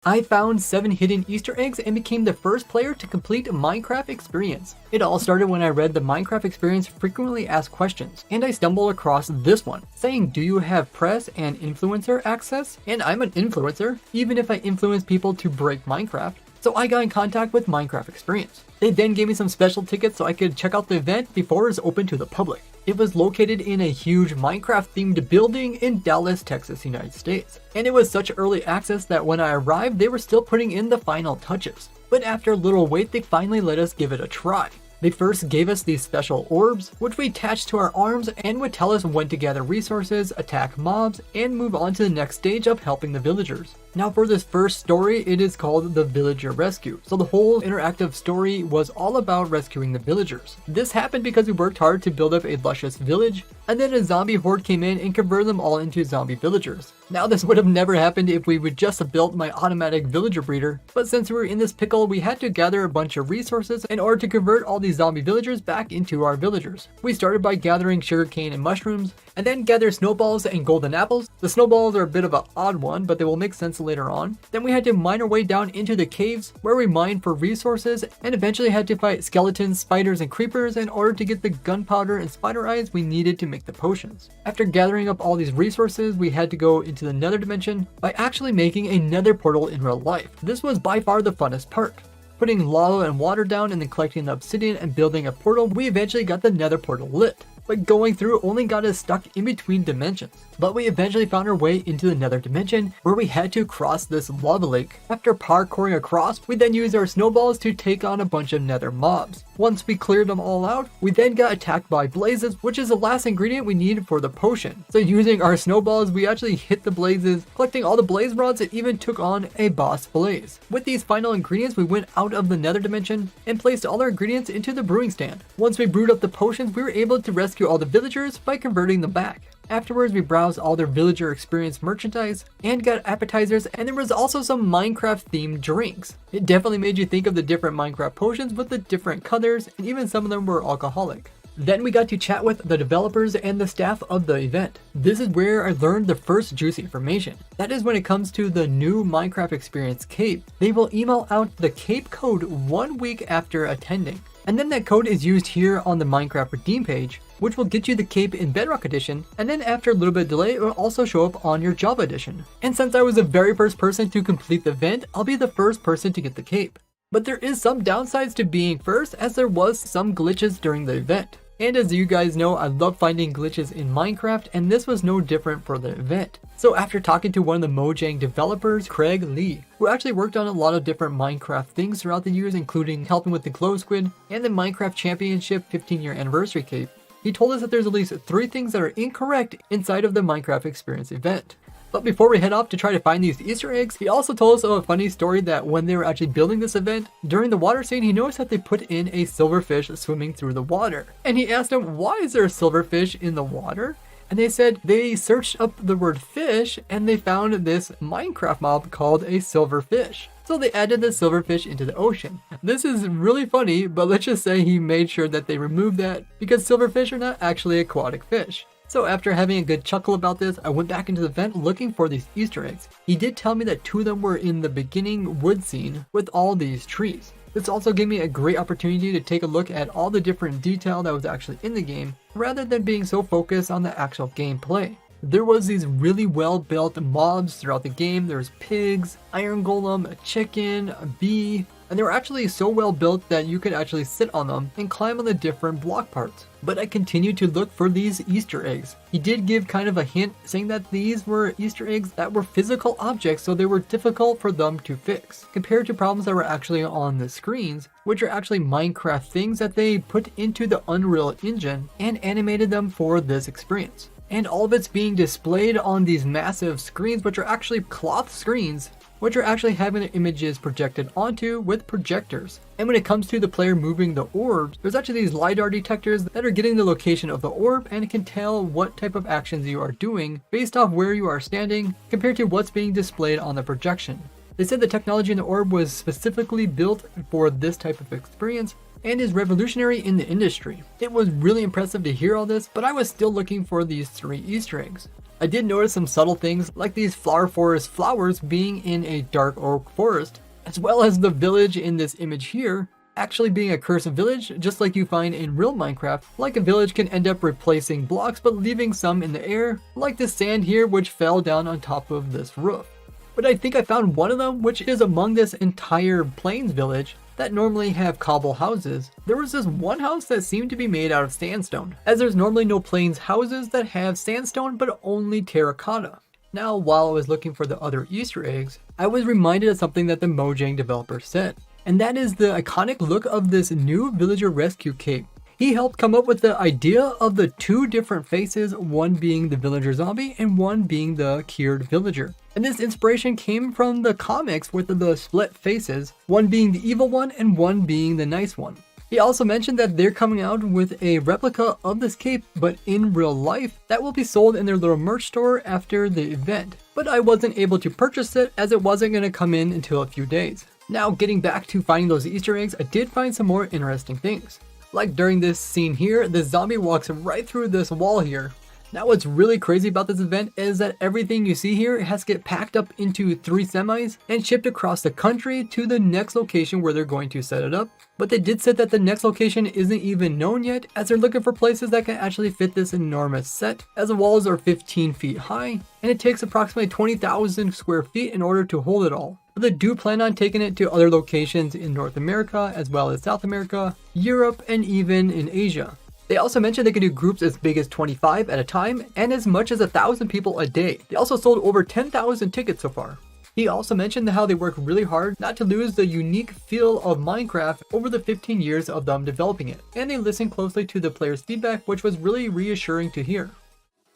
I found 7 hidden Easter eggs and became the first player to complete a Minecraft experience. It all started when I read the Minecraft Experience Frequently Asked Questions, and I stumbled across this one, saying, do you have press and influencer access? And I'm an influencer, even if I influence people to break Minecraft. So I got in contact with Minecraft Experience. They then gave me some special tickets so I could check out the event before it was open to the public. It was located in a huge Minecraft themed building in Dallas, Texas, United States. And it was such early access that when I arrived, they were still putting in the final touches. But after a little wait, they finally let us give it a try. They first gave us these special orbs, which we attached to our arms and would tell us when to gather resources, attack mobs, and move on to the next stage of helping the villagers. Now for this first story, it is called the Villager Rescue. So the whole interactive story was all about rescuing the villagers. This happened because we worked hard to build up a luscious village, and then a zombie horde came in and converted them all into zombie villagers. Now this would have never happened if we would just have built my automatic villager breeder, but since we were in this pickle, we had to gather a bunch of resources in order to convert all these zombie villagers back into our villagers. We started by gathering sugarcane and mushrooms, and then gather snowballs and golden apples. The snowballs are a bit of an odd one, but they will make sense later on. Then we had to mine our way down into the caves where we mined for resources and eventually had to fight skeletons, spiders, and creepers in order to get the gunpowder and spider eyes we needed to make the potions. After gathering up all these resources, we had to go into the nether dimension by actually making a nether portal in real life. This was by far the funnest part. Putting lava and water down and then collecting the obsidian and building a portal, we eventually got the nether portal lit. But going through only got us stuck in between dimensions. But we eventually found our way into the nether dimension where we had to cross this lava lake. After parkouring across, we then used our snowballs to take on a bunch of nether mobs. Once we cleared them all out, we then got attacked by blazes, which is the last ingredient we needed for the potion. So using our snowballs, we actually hit the blazes, collecting all the blaze rods, and even took on a boss blaze. With these final ingredients, we went out of the nether dimension and placed all our ingredients into the brewing stand. Once we brewed up the potions, we were able to rescue all the villagers by converting them back. Afterwards, we browsed all their villager experience merchandise and got appetizers, and there was also some Minecraft themed drinks. It definitely made you think of the different Minecraft potions with the different colors, and even some of them were alcoholic. Then we got to chat with the developers and the staff of the event. This is where I learned the first juicy information. That is when it comes to the new Minecraft Experience Cape. They will email out the Cape code 1 week after attending. And then that code is used here on the Minecraft Redeem page, which will get you the cape in Bedrock Edition, and then after a little bit of delay, it will also show up on your Java Edition. And since I was the very first person to complete the event, I'll be the first person to get the cape. But there is some downsides to being first, as there was some glitches during the event. And as you guys know, I love finding glitches in Minecraft, and this was no different for the event. So after talking to one of the Mojang developers, Craig Lee, who actually worked on a lot of different Minecraft things throughout the years, including helping with the Glow Squid and the Minecraft Championship 15-year anniversary cape, he told us that there's at least 3 things that are incorrect inside of the Minecraft Experience event. But before we head off to try to find these Easter eggs, he also told us of a funny story that when they were actually building this event, during the water scene, he noticed that they put in a silverfish swimming through the water. And he asked him, why is there a silverfish in the water? And they said they searched up the word fish and they found this Minecraft mob called a silverfish. So they added the silverfish into the ocean. This is really funny, but let's just say he made sure that they removed that because silverfish are not actually aquatic fish. So after having a good chuckle about this, I went back into the event looking for these Easter eggs. He did tell me that 2 of them were in the beginning wood scene with all these trees. This also gave me a great opportunity to take a look at all the different detail that was actually in the game, rather than being so focused on the actual gameplay. There was these really well built mobs throughout the game. There's pigs, iron golem, a chicken, a bee, and they were actually so well built that you could actually sit on them and climb on the different block parts. But I continued to look for these Easter eggs. He did give kind of a hint saying that these were Easter eggs that were physical objects, so they were difficult for them to fix, compared to problems that were actually on the screens, which are actually Minecraft things that they put into the Unreal Engine and animated them for this experience. And all of it's being displayed on these massive screens, which are actually cloth screens, which are actually having the images projected onto with projectors. And when it comes to the player moving the orbs, there's actually these LiDAR detectors that are getting the location of the orb, and it can tell what type of actions you are doing based off where you are standing compared to what's being displayed on the projection. They said the technology in the orb was specifically built for this type of experience and is revolutionary in the industry. It was really impressive to hear all this, but I was still looking for these 3 Easter eggs. I did notice some subtle things like these flower forest flowers being in a dark oak forest, as well as the village in this image here actually being a cursed village, just like you find in real Minecraft. Like a village can end up replacing blocks but leaving some in the air, like this sand here which fell down on top of this roof. But I think I found one of them, which is among this entire plains village that normally have cobble houses. There was this one house that seemed to be made out of sandstone, as there's normally no plains houses that have sandstone but only terracotta. Now, while I was looking for the other Easter eggs, I was reminded of something that the Mojang developer said, and that is the iconic look of this new villager rescue cape. He helped come up with the idea of the two different faces, one being the villager zombie and one being the cured villager. And this inspiration came from the comics with the split faces, one being the evil one and one being the nice one. He also mentioned that they're coming out with a replica of this cape, but in real life, that will be sold in their little merch store after the event. But I wasn't able to purchase it as it wasn't going to come in until a few days. Now, getting back to finding those Easter eggs, I did find some more interesting things. Like during this scene here, the zombie walks right through this wall here. Now what's really crazy about this event is that everything you see here has to get packed up into 3 semis and shipped across the country to the next location where they're going to set it up. But they did say that the next location isn't even known yet, as they're looking for places that can actually fit this enormous set, as the walls are 15 feet high and it takes approximately 20,000 square feet in order to hold it all. But they do plan on taking it to other locations in North America, as well as South America, Europe, and even in Asia. They also mentioned they could do groups as big as 25 at a time and as much as 1,000 people a day. They also sold over 10,000 tickets so far. He also mentioned how they work really hard not to lose the unique feel of Minecraft over the 15 years of them developing it. And they listened closely to the players' feedback, which was really reassuring to hear.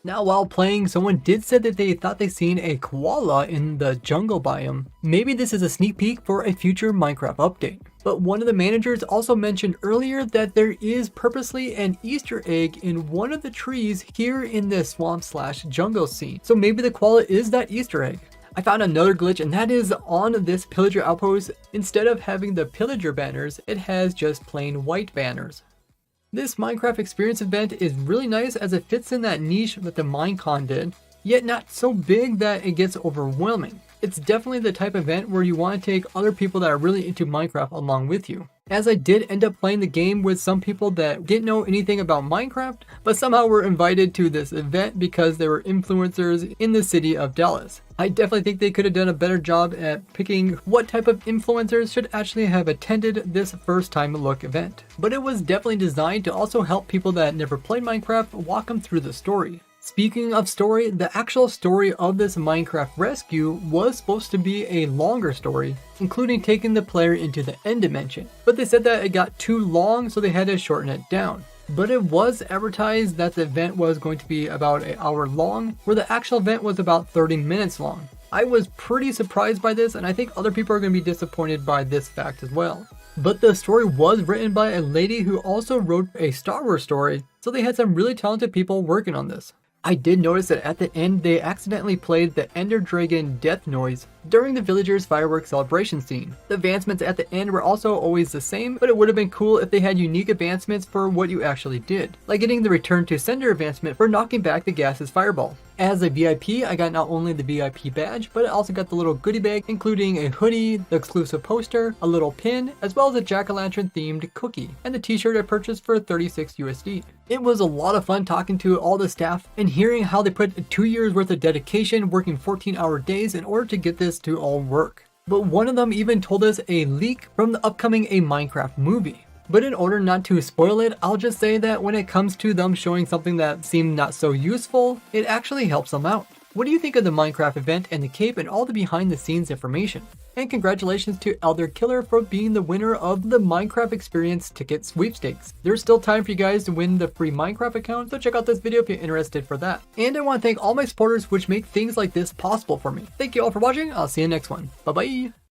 Now, while playing, someone did say that they thought they seen a koala in the jungle biome. Maybe this is a sneak peek for a future Minecraft update. But one of the managers also mentioned earlier that there is purposely an Easter egg in one of the trees here in this swamp/jungle scene. So maybe the koala is that Easter egg. I found another glitch, and that is on this pillager outpost. Instead of having the pillager banners, it has just plain white banners. This Minecraft Experience event is really nice as it fits in that niche that the Minecon did, yet not so big that it gets overwhelming. It's definitely the type of event where you want to take other people that are really into Minecraft along with you. As I did end up playing the game with some people that didn't know anything about Minecraft, but somehow were invited to this event because they were influencers in the city of Dallas. I definitely think they could have done a better job at picking what type of influencers should actually have attended this first time look event. But it was definitely designed to also help people that never played Minecraft walk them through the story. Speaking of story, the actual story of this Minecraft rescue was supposed to be a longer story, including taking the player into the end dimension. But they said that it got too long, so they had to shorten it down. But it was advertised that the event was going to be about an hour long, where the actual event was about 30 minutes long. I was pretty surprised by this, and I think other people are going to be disappointed by this fact as well. But the story was written by a lady who also wrote a Star Wars story, so they had some really talented people working on this. I did notice that at the end they accidentally played the Ender Dragon death noise during the villagers' fireworks celebration scene. The advancements at the end were also always the same, but it would have been cool if they had unique advancements for what you actually did, like getting the return to sender advancement for knocking back the gas's fireball. As a VIP, I got not only the VIP badge, but I also got the little goodie bag, including a hoodie, the exclusive poster, a little pin, as well as a jack-o'-lantern themed cookie, and the t-shirt I purchased for 36 USD. It was a lot of fun talking to all the staff and hearing how they put 2 years worth of dedication working 14-hour days in order to get this to all work. But one of them even told us a leak from the upcoming A Minecraft movie. But in order not to spoil it, I'll just say that when it comes to them showing something that seemed not so useful, it actually helps them out. What do you think of the Minecraft event and the cape and all the behind the scenes information? And congratulations to Elder Killer for being the winner of the Minecraft Experience ticket sweepstakes. There's still time for you guys to win the free Minecraft account, so check out this video if you're interested for that. And I want to thank all my supporters which make things like this possible for me. Thank you all for watching, I'll see you next one. Bye bye!